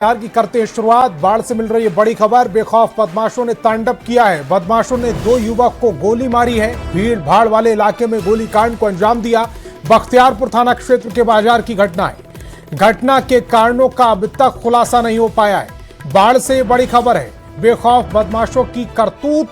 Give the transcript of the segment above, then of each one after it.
की करते हैं शुरुआत। बाढ़ से मिल रही है बड़ी खबर। बेखौफ बदमाशों ने तांडव किया है। बदमाशों ने 2 युवक को गोली मारी है। भीड़ भाड़ वाले इलाके में गोलीकांड को अंजाम दिया। बख्तियारपुर थाना क्षेत्र के बाजार की घटना है। घटना के कारणों का अब तक खुलासा नहीं हो पाया है। बाढ़ से ये बड़ी खबर है। बेखौफ बदमाशों की करतूत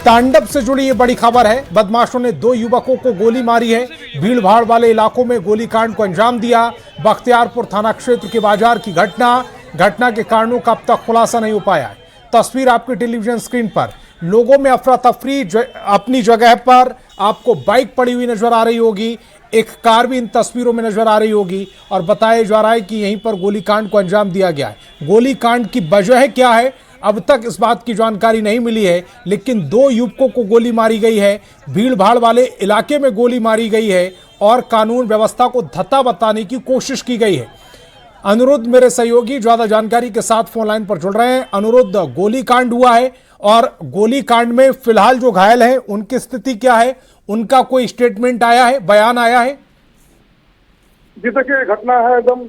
तांडव से जुड़ी ये बड़ी खबर है। बदमाशों ने 2 युवकों को गोली मारी है। भीड़ भाड़ वाले इलाकों में गोलीकांड को अंजाम दिया। बख्तियारपुर थाना क्षेत्र के बाजार की घटना के कारणों का अब तक खुलासा नहीं हो पाया है। तस्वीर आपकी टेलीविजन स्क्रीन पर। लोगों में अफरा तफरी अपनी जगह पर। आपको बाइक पड़ी हुई नजर आ रही होगी, एक कार भी इन तस्वीरों में नजर आ रही होगी और बताया जा रहा है कि यहीं पर गोलीकांड को अंजाम दिया गया है। गोलीकांड की वजह क्या है अब तक इस बात की जानकारी नहीं मिली है, लेकिन 2 युवकों को गोली मारी गई है। भीड़ भाड़ वाले इलाके में गोली मारी गई है और कानून व्यवस्था को धत्ता बताने की कोशिश की गई है। अनुरुद्ध मेरे सहयोगी ज्यादा जानकारी के साथ फोन लाइन पर जुड़ रहे हैं। अनुरुद्ध, गोलीकांड हुआ है और गोलीकांड में फिलहाल जो घायल हैं उनकी स्थिति क्या है? उनका कोई स्टेटमेंट आया है, बयान आया है? जी देखिए, घटना है एकदम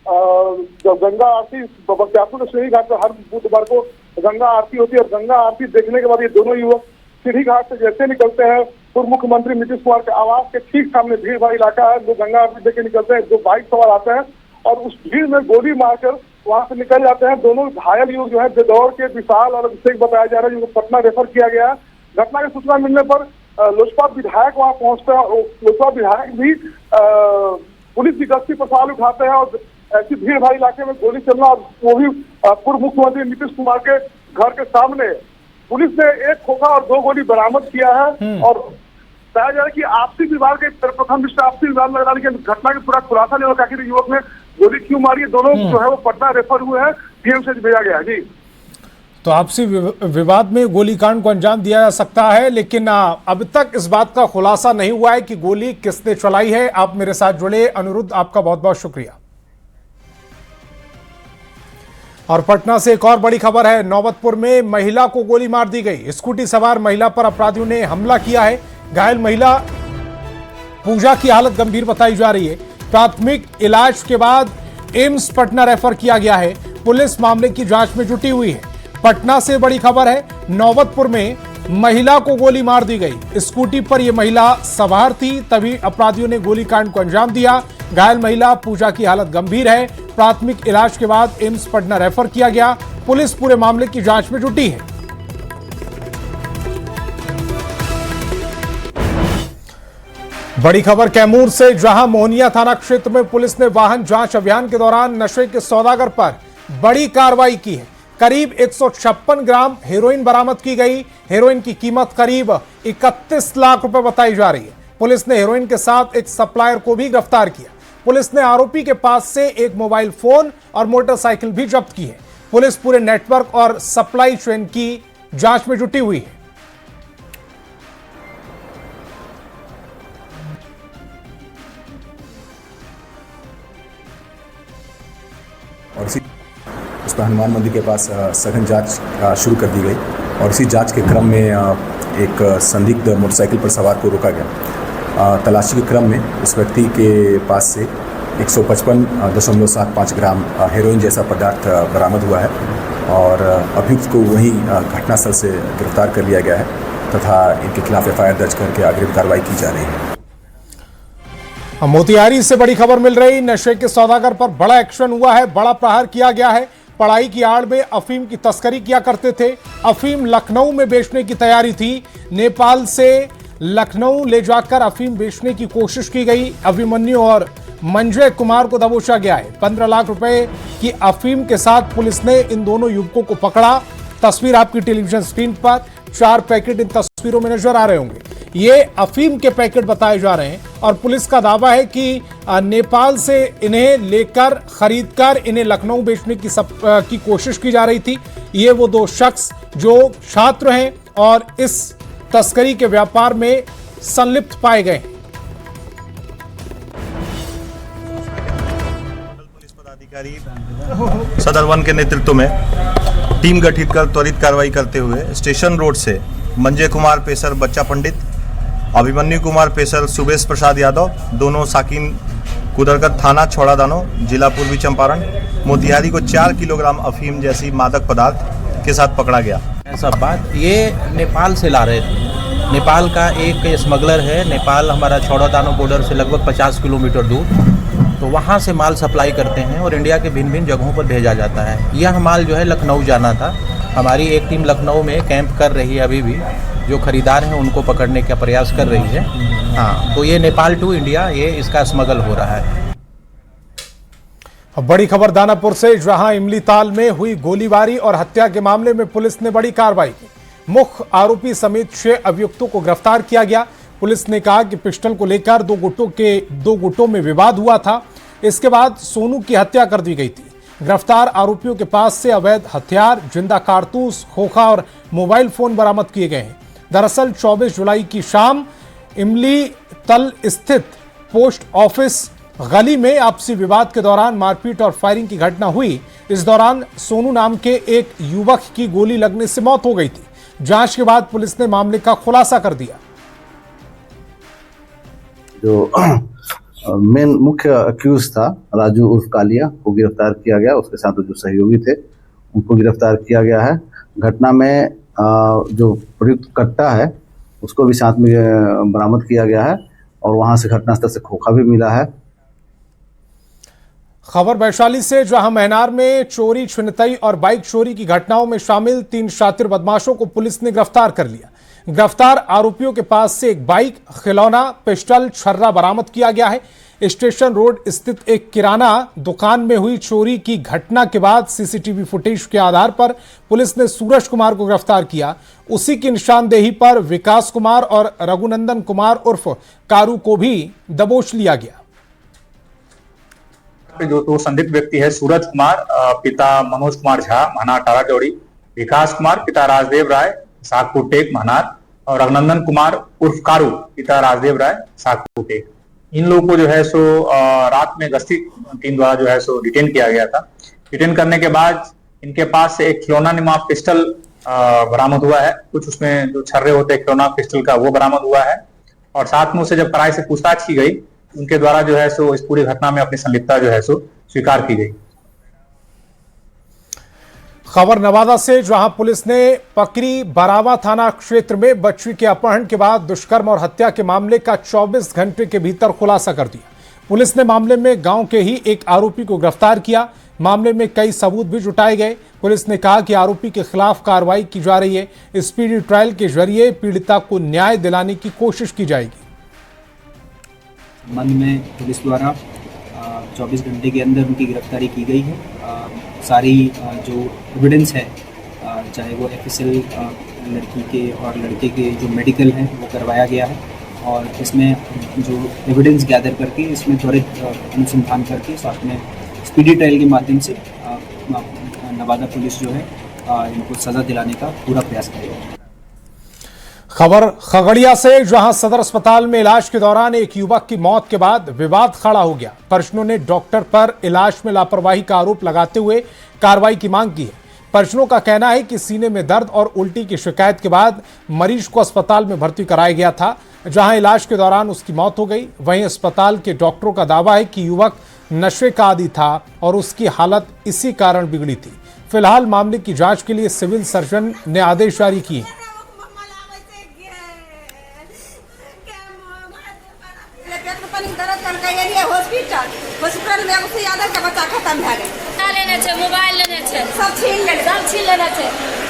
जब गंगा आरती बख्तियारपुर सीढ़ी घाट पर हर बुधवार को गंगा आरती होती है और गंगा आरती देखने के बाद ये दोनों युवक सीढ़ी घाट से जैसे निकलते हैं, पूर्व मुख्यमंत्री नीतीश कुमार के आवास के ठीक सामने भीड़ भाड़ इलाका है, जो गंगा आरती देख के निकलते हैं, 2 बाइक सवार आते हैं और उस भीड़ में गोली मारकर वहां से निकल जाते हैं। दोनों घायल युवक जो है बेदौर के विशाल और अभिषेक बताया जा रहा है, जिनको पटना रेफर किया गया है। घटना की सूचना मिलने पर लोजपा विधायक वहां पहुंचते हैं और लोजपा विधायक भी पुलिस की गश्ती पर सवाल उठाते हैं और ऐसी भीड़ भाड़ इलाके में गोली चलना, और वो भी पूर्व मुख्यमंत्री नीतीश कुमार के घर के सामने। पुलिस ने 1 खोखा और 2 गोली बरामद किया है और बताया जा रहा है कि आपसी विवाद के प्रथम दृष्टया आपसी विवाद लग रहा है, लेकिन घटना का पूरा खुलासा नहीं हुआ आखिर युवक ने गोली क्यों मारी है। दोनों जो है वो पटना रेफर हुए हैं, पीएमसीएच भेजा गया है। जी, तो आपसी विवाद में गोलीकांड को अंजाम दिया जा सकता है, लेकिन अब तक इस बात का खुलासा नहीं हुआ है कि गोली किसने चलाई है। आप मेरे साथ जुड़े अनुरुद्ध, आपका बहुत बहुत शुक्रिया। और पटना से एक और बड़ी खबर है। नौबतपुर में महिला को गोली मार दी गई। स्कूटी सवार महिला पर अपराधियों ने हमला किया है। घायल महिला पूजा की हालत गंभीर बताई जा रही है। प्राथमिक इलाज के बाद एम्स पटना रेफर किया गया है। पुलिस मामले की जांच में जुटी हुई है। पटना से बड़ी खबर है। नौबतपुर में महिला को गोली मार दी गई। स्कूटी पर यह महिला सवार थी, तभी अपराधियों ने गोलीकांड को अंजाम दिया। घायल महिला पूजा की हालत गंभीर है। प्राथमिक इलाज के बाद एम्स पटना रेफर किया गया। पुलिस पूरे मामले की जांच में जुटी है। बड़ी खबर कैमूर से, जहां मोहनिया थाना क्षेत्र में पुलिस ने वाहन जांच अभियान के दौरान नशे के सौदागर पर बड़ी कार्रवाई की है। करीब 156 ग्राम हेरोइन बरामद की गई। हेरोइन की कीमत करीब 31 लाख रुपए बताई जा रही है। पुलिस ने हेरोइन के साथ एक सप्लायर को भी गिरफ्तार किया। पुलिस ने आरोपी के पास से एक मोबाइल फोन और मोटरसाइकिल भी जब्त की है। पुलिस पूरे नेटवर्क और सप्लाई चेन की जांच में जुटी हुई है। और इसी उस पर हनुमान मंदिर के पास सघन जांच शुरू कर दी गई और इसी जांच के क्रम में एक संदिग्ध मोटरसाइकिल पर सवार को रोका गया। तलाशी के क्रम में उस व्यक्ति के पास से 155.75 ग्राम हेरोइन जैसा पदार्थ बरामद हुआ है और अभियुक्त को वहीं घटनास्थल से गिरफ्तार कर लिया गया है तथा इनके खिलाफ एफआईआर दर्ज करके अग्रिम कार्रवाई की जा रही है। मोतिहारी से बड़ी खबर मिल रही। नशे के सौदागर पर बड़ा एक्शन हुआ है, बड़ा प्रहार किया गया है। पढ़ाई की आड़ में अफीम की तस्करी किया करते थे। अफीम लखनऊ में बेचने की तैयारी थी। नेपाल से लखनऊ ले जाकर अफीम बेचने की कोशिश की गई। अभिमन्यु और मंजय कुमार को दबोचा गया है। 15 लाख रुपए की अफीम के साथ पुलिस ने इन दोनों युवकों को पकड़ा। तस्वीर आपकी टेलीविजन स्क्रीन पर। 4 पैकेट इन तस्वीरों में नजर आ रहे होंगे। ये अफीम के पैकेट बताए जा रहे हैं और पुलिस का दावा है कि नेपाल से इन्हें लेकर खरीदकर इन्हें लखनऊ बेचने की कोशिश की जा रही थी। ये वो 2 शख्स जो छात्र हैं और इस तस्करी के व्यापार में संलिप्त पाए गए। पुलिस पदाधिकारी सदर 1 के नेतृत्व में टीम गठित कर त्वरित कार्रवाई करते हुए स्टेशन रोड से मंजय कुमार पेशर बच्चा पंडित, अभिमन्यु कुमार पेशर सुबेश प्रसाद यादव, दोनों साकिन कुदरकत थाना छौड़ादानो जिला पूर्वी चंपारण मोतिहारी को 4 किलोग्राम अफीम जैसी मादक पदार्थ के साथ पकड़ा गया। ऐसा बात ये नेपाल से ला रहे थे। नेपाल का एक स्मगलर है, नेपाल हमारा छौड़ादानो बॉर्डर से लगभग 50 किलोमीटर दूर, तो वहाँ से माल सप्लाई करते हैं और इंडिया के भिन्न भिन्न जगहों पर भेजा जाता है। यह माल जो है लखनऊ जाना था। हमारी एक टीम लखनऊ में कैंप कर रही है, अभी भी जो खरीदार हैं उनको पकड़ने का प्रयास कर रही है। हाँ, तो ये नेपाल टू इंडिया ये इसका स्मगल हो रहा है। अब बड़ी खबर दानापुर से, जहां इमली ताल में हुई गोलीबारी और हत्या के मामले में पुलिस ने बड़ी कार्रवाई की। मुख्य आरोपी समेत 6 अभियुक्तों को गिरफ्तार किया गया। पुलिस ने कहा कि पिस्टल को लेकर दो गुटों में विवाद हुआ था। इसके बाद सोनू की हत्या कर दी गई थी। गिरफ्तार आरोपियों के पास से अवैध हथियार, जिंदा कारतूस, खोखा और मोबाइल फोन बरामद किए गए हैं। दरअसल 24 जुलाई की शाम इमली तल स्थित पोस्ट ऑफिस गली में आपसी विवाद के दौरान मारपीट और फायरिंग की घटना हुई। इस दौरान सोनू नाम के एक युवक की गोली लगने से मौत हो गई थी। जांच के बाद पुलिस ने मामले का खुलासा कर दिया। जो मेन मुख्य अक्यूज था राजू उर्फ कालिया को गिरफ्तार किया गया। उसके साथ जो सहयोगी थे उनको गिरफ्तार किया गया है। घटना में जो प्रयुक्त कट्टा है उसको भी साथ में बरामद किया गया है और वहां से घटनास्थल से खोखा भी मिला है। खबर वैशाली से, जहां महनार में चोरी, छिनतई और बाइक चोरी की घटनाओं में शामिल 3 शातिर बदमाशों को पुलिस ने गिरफ्तार कर लिया। गिरफ्तार आरोपियों के पास से एक बाइक, खिलौना, पिस्टल, छर्रा बरामद किया गया है। स्टेशन रोड स्थित एक किराना दुकान में हुई चोरी की घटना के बाद सीसीटीवी फुटेज के आधार पर पुलिस ने सूरज कुमार को गिरफ्तार किया। उसी की निशानदेही पर विकास कुमार और रघुनंदन कुमार उर्फ कारू को भी दबोच लिया गया। जो तो संदिग्ध व्यक्ति है सूरज कुमार पिता मनोज कुमार झा महनार टाराचौड़ी, विकास कुमार पिता राजदेव राय सागपुर टेक महनार और रघुनंदन कुमार उर्फ कारू पिता राजदेव राय सागपुर टेक। इन लोगों को जो है सो रात में गश्ती टीम द्वारा जो है सो डिटेन किया गया था। डिटेन करने के बाद इनके पास से एक खिलौना निमा पिस्टल बरामद हुआ है। कुछ उसमें जो छर्रे होते हैं खिलौना पिस्टल का वो बरामद हुआ है और साथ में उसे जब कड़ाई से पूछताछ की गई उनके द्वारा जो है सो इस पूरी घटना में अपनी संलिप्तता जो है सो स्वीकार की गई। खबर नवादा से, जहां पुलिस ने पकरी बरावा थाना क्षेत्र में बच्ची के अपहरण के बाद दुष्कर्म और हत्या के मामले का 24 घंटे के भीतर खुलासा कर दिया। पुलिस ने मामले में गांव के ही एक आरोपी को गिरफ्तार किया। मामले में कई सबूत भी जुटाए गए। पुलिस ने कहा कि आरोपी के खिलाफ कार्रवाई की जा रही है। स्पीडी ट्रायल के जरिए पीड़िता को न्याय दिलाने की कोशिश की जाएगी। संबंध में पुलिस द्वारा 24 घंटे के अंदर उनकी गिरफ्तारी की गई है। सारी जो एविडेंस है, चाहे वो एफएसएल लड़की के और लड़के के जो मेडिकल हैं वो करवाया गया है और इसमें जो एविडेंस गैदर करके इसमें त्वरित अनुसंधान करके साथ में स्पीडी ट्रायल के माध्यम से नवादा पुलिस जो है इनको सज़ा दिलाने का पूरा प्रयास करेगी। खबर खगड़िया से, जहां सदर अस्पताल में इलाज के दौरान एक युवक की मौत के बाद विवाद खड़ा हो गया। परिजनों ने डॉक्टर पर इलाज में लापरवाही का आरोप लगाते हुए कार्रवाई की मांग की है। परिजनों का कहना है कि सीने में दर्द और उल्टी की शिकायत के बाद मरीज को अस्पताल में भर्ती कराया गया था, जहां इलाज के दौरान उसकी मौत हो गई। वहीं अस्पताल के डॉक्टरों का दावा है कि युवक नशे का आदी था और उसकी हालत इसी कारण बिगड़ी थी। फिलहाल मामले की जांच के लिए सिविल सर्जन ने आदेश जारी किए। हॉस्पिटल में उससे ज्यादा का बच्चा खत्म भए गेल। लेने छै मोबाइल लेने छै, सब छीन लेने छै।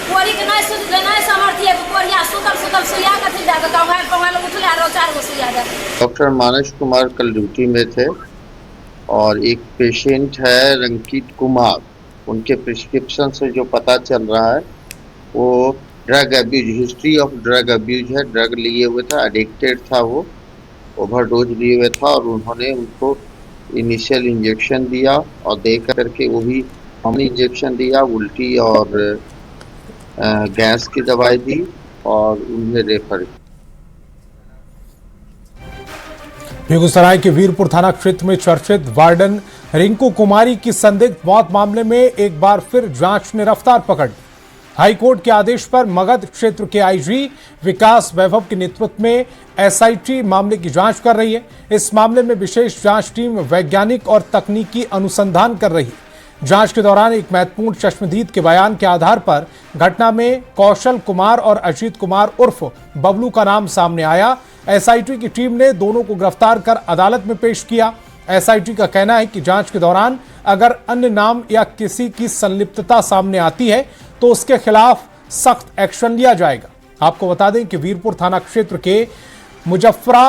कोरी के नहीं सुध नहीं समर्थी है, कोरिया सुतल सुइया कथि दे दे मोबाइल उठले आरो 4 गो सुइया दे। डॉक्टर मानस कुमार कल ड्यूटी में थे और एक पेशेंट है रंकित कुमार, उनके प्रिस्क्रिप्शन से जो पता चल रहा है वो drug abuse, history of drug abuse है। ड्रग लिए हुए था, एडिक्टेड था, वो ओवरडोज लिए हुए था और उन्होंने उनको इनिशियल इंजेक्शन दिया और दे करके वो भी हमने इंजेक्शन दिया, उल्टी और गैस की दवाई दी और उन्हें रेफर। बेगूसराय के वीरपुर थाना क्षेत्र में चर्चित वार्डन रिंकू कुमारी की संदिग्ध मौत मामले में एक बार फिर जांच ने रफ्तार पकड़ ली। हाईकोर्ट के आदेश पर मगध क्षेत्र के आईजी विकास वैभव के नेतृत्व में एसआईटी मामले की जांच कर रही है। इस मामले में विशेष जांच टीम वैज्ञानिक और तकनीकी अनुसंधान कर रही है। जांच के दौरान एक महत्वपूर्ण चश्मदीद के बयान के आधार पर घटना में कौशल कुमार और अजीत कुमार उर्फ बबलू का नाम सामने आया। एसआईटी की टीम ने दोनों को गिरफ्तार कर अदालत में पेश किया। एसआईटी का कहना है कि जांच के दौरान अगर अन्य नाम या किसी की संलिप्तता सामने आती है तो उसके खिलाफ सख्त एक्शन लिया जाएगा। आपको बता दें कि वीरपुर थाना क्षेत्र के मुजफ्फरा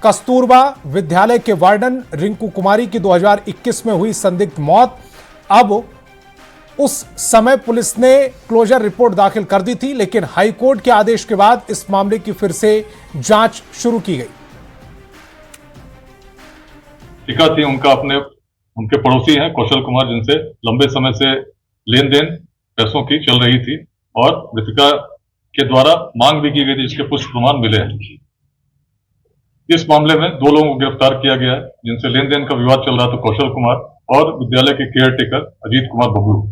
कस्तूरबा विद्यालय के वार्डन रिंकू कुमारी की 2021 में हुई संदिग्ध मौत, अब उस समय पुलिस ने क्लोजर रिपोर्ट दाखिल कर दी थी, लेकिन हाईकोर्ट के आदेश के बाद इस मामले की फिर से जांच शुरू की गई। टीका थी उनके पड़ोसी हैं कौशल कुमार, जिनसे लंबे समय से लेन देन पैसों की चल रही थी और मृतिका के द्वारा मांग भी की गई थी, जिसके पुष्ट प्रमाण मिले हैं। इस मामले में 2 लोगों को गिरफ्तार किया गया है, जिनसे लेन देन का विवाद चल रहा था, कौशल कुमार और विद्यालय के केयरटेकर अजीत कुमार बबलू,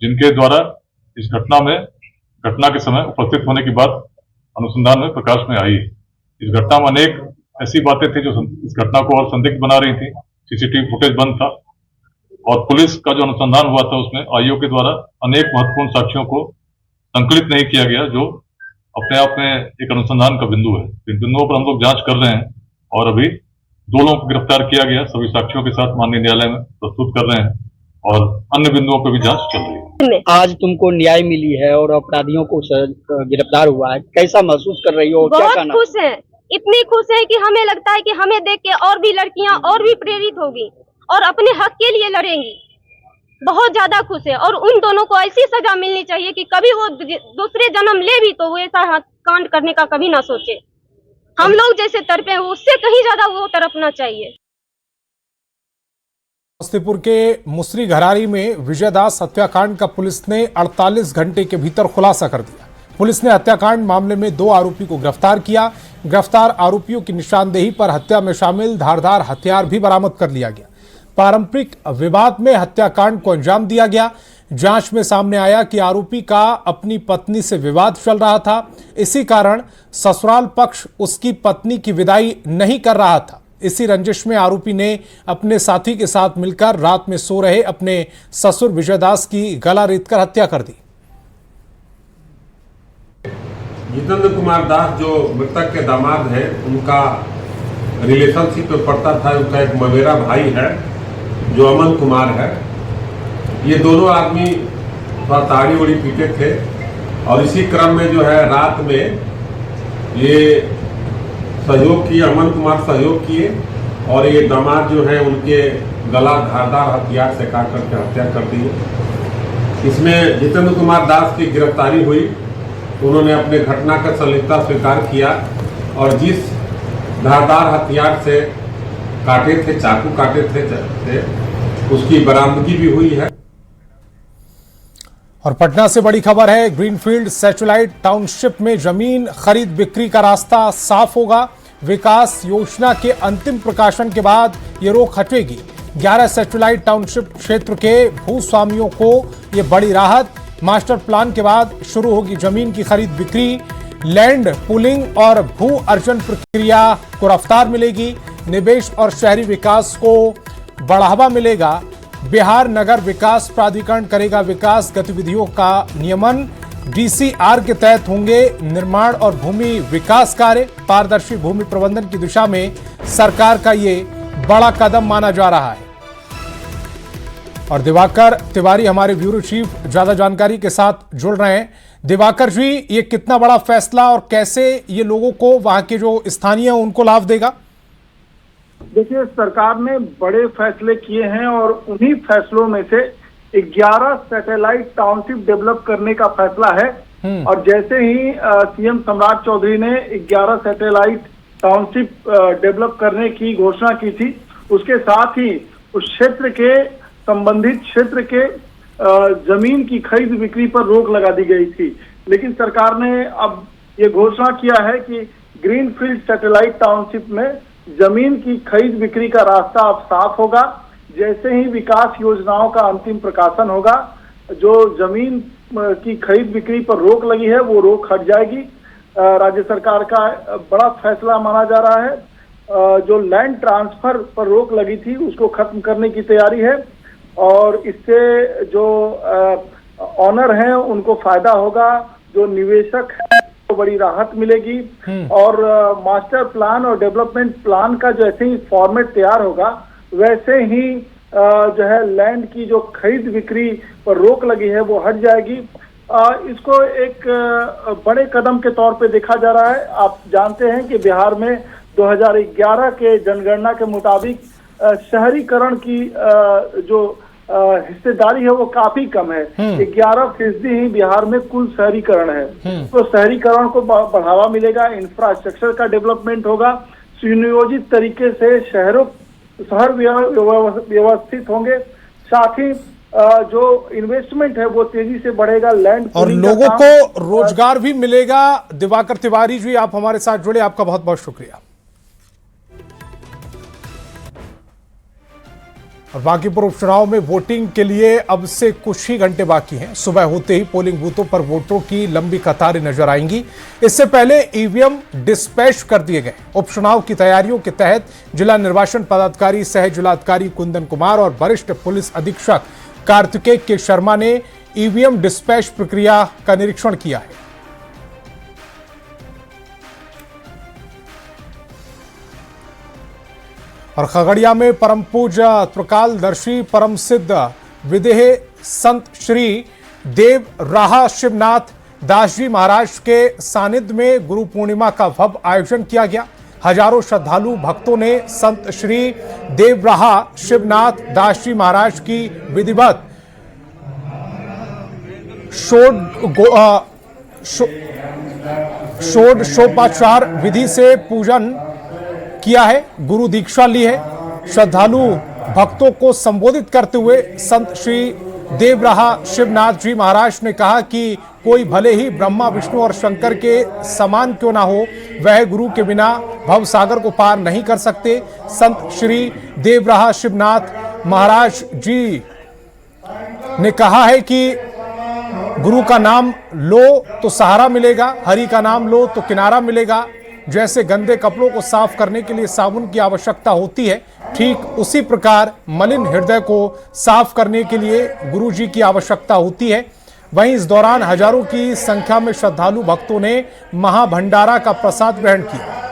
जिनके द्वारा इस घटना के समय उपस्थित होने की बात अनुसंधान में प्रकाश में आई। इस घटना में अनेक ऐसी बातें थी जो इस घटना को और संदिग्ध बना रही थी। सीसीटीवी फुटेज बंद था और पुलिस का जो अनुसंधान हुआ था उसमें आईओ के द्वारा अनेक महत्वपूर्ण साक्ष्यों को संकलित नहीं किया गया, जो अपने आप में एक अनुसंधान का बिंदु है। इन बिंदुओं पर हम लोग जांच कर रहे हैं और अभी 2 लोगों को गिरफ्तार किया गया, सभी साक्ष्यों के साथ माननीय न्यायालय में प्रस्तुत कर रहे हैं और अन्य बिंदुओं पर भी जांच चल रही है। आज तुमको न्याय मिली है और अपराधियों को गिरफ्तार हुआ है, कैसा महसूस कर रही हो? क्या कहना? खुश है, इतनी खुश है कि हमें लगता है कि हमें देख के और भी लड़कियां और भी प्रेरित होगी और अपने हक के लिए लड़ेंगी। बहुत ज्यादा खुश है और उन दोनों को ऐसी सजा मिलनी चाहिए कि कभी वो दूसरे जन्म ले भी तो वो ऐसा कांड करने का कभी ना सोचे। हम लोग जैसे तड़पे उससे कहीं ज्यादा वो तड़पना चाहिए। समस्तीपुर के मुसरी घरारी में विजयदास हत्याकांड का पुलिस ने 48 घंटे के भीतर खुलासा कर दिया। पुलिस ने हत्याकांड मामले में 2 आरोपी को गिरफ्तार किया। गिरफ्तार आरोपियों की निशानदेही पर हत्या में शामिल धारदार हथियार भी बरामद कर लिया गया। पारंपरिक विवाद में हत्याकांड को अंजाम दिया गया। जांच में सामने आया कि आरोपी का अपनी पत्नी से विवाद चल रहा था। इसी कारण ससुराल पक्ष उसकी पत्नी की विदाई नहीं कर रहा था। इसी रंजिश में आरोपी ने अपने साथी के साथ मिलकर रात में सो रहे अपने ससुर विजयदास की गला रेतकर हत्या कर दी। जितेंद्र कुमार दास जो मृतक के दामाद है, उनका रिलेशनशिप में पड़ता था। उनका एक मवेरा भाई है जो अमन कुमार है। ये दोनों आदमी थोड़ा ताड़ी उड़ी पीटे थे और इसी क्रम में जो है रात में ये सहयोग किए, अमन कुमार सहयोग किए और ये दामाद जो है उनके गला धारदार हथियार से काट करके हत्या कर दी। इसमें जितेंद्र कुमार दास की गिरफ्तारी हुई। उन्होंने अपने घटना का संलिप्तता स्वीकार किया और जिस धारदार हथियार से काटे थे, चाकू काटे थे, उसकी बरामदगी भी हुई है। और पटना से बड़ी खबर है, ग्रीनफील्ड सैटेलाइट टाउनशिप में जमीन खरीद बिक्री का रास्ता साफ होगा। विकास योजना के अंतिम प्रकाशन के बाद ये रोक हटेगी। 11 सैटेलाइट टाउनशिप क्षेत्र के भूस्वामियों को ये बड़ी राहत। मास्टर प्लान के बाद शुरू होगी जमीन की खरीद बिक्री। लैंड पूलिंग और भू अर्जन प्रक्रिया को रफ्तार मिलेगी। निवेश और शहरी विकास को बढ़ावा मिलेगा। बिहार नगर विकास प्राधिकरण करेगा विकास गतिविधियों का नियमन। डीसीआर के तहत होंगे निर्माण और भूमि विकास कार्य। पारदर्शी भूमि प्रबंधन की दिशा में सरकार का ये बड़ा कदम माना जा रहा है। और दिवाकर तिवारी हमारे ब्यूरो चीफ ज्यादा जानकारी के साथ जुड़ रहे हैं। दिवाकर जी, ये कितना बड़ा फैसला और कैसे ये लोगों को, वहां के जो स्थानीय हैं, उनको लाभ देगा? देखिए, सरकार ने बड़े फैसले किए हैं और उन्हीं फैसलों में से 11 सैटेलाइट टाउनशिप डेवलप करने का फैसला है। और जैसे ही सीएम सम्राट चौधरी ने 11 सैटेलाइट टाउनशिप डेवलप करने की घोषणा की थी, उसके साथ ही उस क्षेत्र के संबंधित क्षेत्र के जमीन की खरीद बिक्री पर रोक लगा दी गई थी। लेकिन सरकार ने अब ये घोषणा किया है कि ग्रीनफील्ड सैटेलाइट टाउनशिप में जमीन की खरीद बिक्री का रास्ता अब साफ होगा। जैसे ही विकास योजनाओं का अंतिम प्रकाशन होगा, जो जमीन की खरीद बिक्री पर रोक लगी है वो रोक हट जाएगी। राज्य सरकार का बड़ा फैसला माना जा रहा है। जो लैंड ट्रांसफर पर रोक लगी थी उसको खत्म करने की तैयारी है और इससे जो ऑनर हैं उनको फायदा होगा, जो निवेशक है तो बड़ी राहत मिलेगी। और मास्टर प्लान और डेवलपमेंट प्लान का जैसे ही फॉर्मेट तैयार होगा वैसे ही जो है लैंड की जो खरीद बिक्री पर रोक लगी है वो हट जाएगी। इसको एक बड़े कदम के तौर पे देखा जा रहा है। आप जानते हैं कि बिहार में 2011 के जनगणना के मुताबिक शहरीकरण की जो हिस्सेदारी है वो काफी कम है। 11% ही बिहार में कुल शहरीकरण है। तो शहरीकरण को बढ़ावा मिलेगा, इंफ्रास्ट्रक्चर का डेवलपमेंट होगा, सुनियोजित तरीके से शहर व्यवस्थित होंगे, साथ ही जो इन्वेस्टमेंट है वो तेजी से बढ़ेगा, लैंड और लोगों को रोजगार भी मिलेगा। दिवाकर तिवारी जी, आप हमारे साथ जुड़े, आपका बहुत बहुत शुक्रिया। और बांकीपुर उपचुनाव में वोटिंग के लिए अब से कुछ ही घंटे बाकी हैं। सुबह होते ही पोलिंग बूथों पर वोटरों की लंबी कतारें नजर आएंगी। इससे पहले ईवीएम डिस्पैच कर दिए गए। उपचुनाव की तैयारियों के तहत जिला निर्वाचन पदाधिकारी सह जिलाधिकारी कुंदन कुमार और वरिष्ठ पुलिस अधीक्षक कार्तिकेय के शर्मा ने ईवीएम डिस्पैच प्रक्रिया का निरीक्षण किया है। और खगड़िया में परम पूज्य त्रिकालदर्शी परम सिद्ध विदेह संत श्री देव राहा शिवनाथ दास जी महाराज के सानिध्य में गुरु पूर्णिमा का भव्य आयोजन किया गया। हजारों श्रद्धालु भक्तों ने संत श्री देव राहा शिवनाथ दास जी महाराज की विधिवत षोडशोपचार विधि से पूजन किया है, गुरु दीक्षा ली है। श्रद्धालु भक्तों को संबोधित करते हुए संत श्री देव राहा शिवनाथ जी महाराज ने कहा कि कोई भले ही ब्रह्मा विष्णु और शंकर के समान क्यों ना हो, वह गुरु के बिना भव सागर को पार नहीं कर सकते। संत श्री देव राहा शिवनाथ महाराज जी ने कहा है कि गुरु का नाम लो तो सहारा मिलेगा, हरि का नाम लो तो किनारा मिलेगा। जैसे गंदे कपड़ों को साफ करने के लिए साबुन की आवश्यकता होती है, ठीक उसी प्रकार मलिन हृदय को साफ करने के लिए गुरु जी की आवश्यकता होती है। वहीं इस दौरान हजारों की संख्या में श्रद्धालु भक्तों ने महाभंडारा का प्रसाद ग्रहण किया।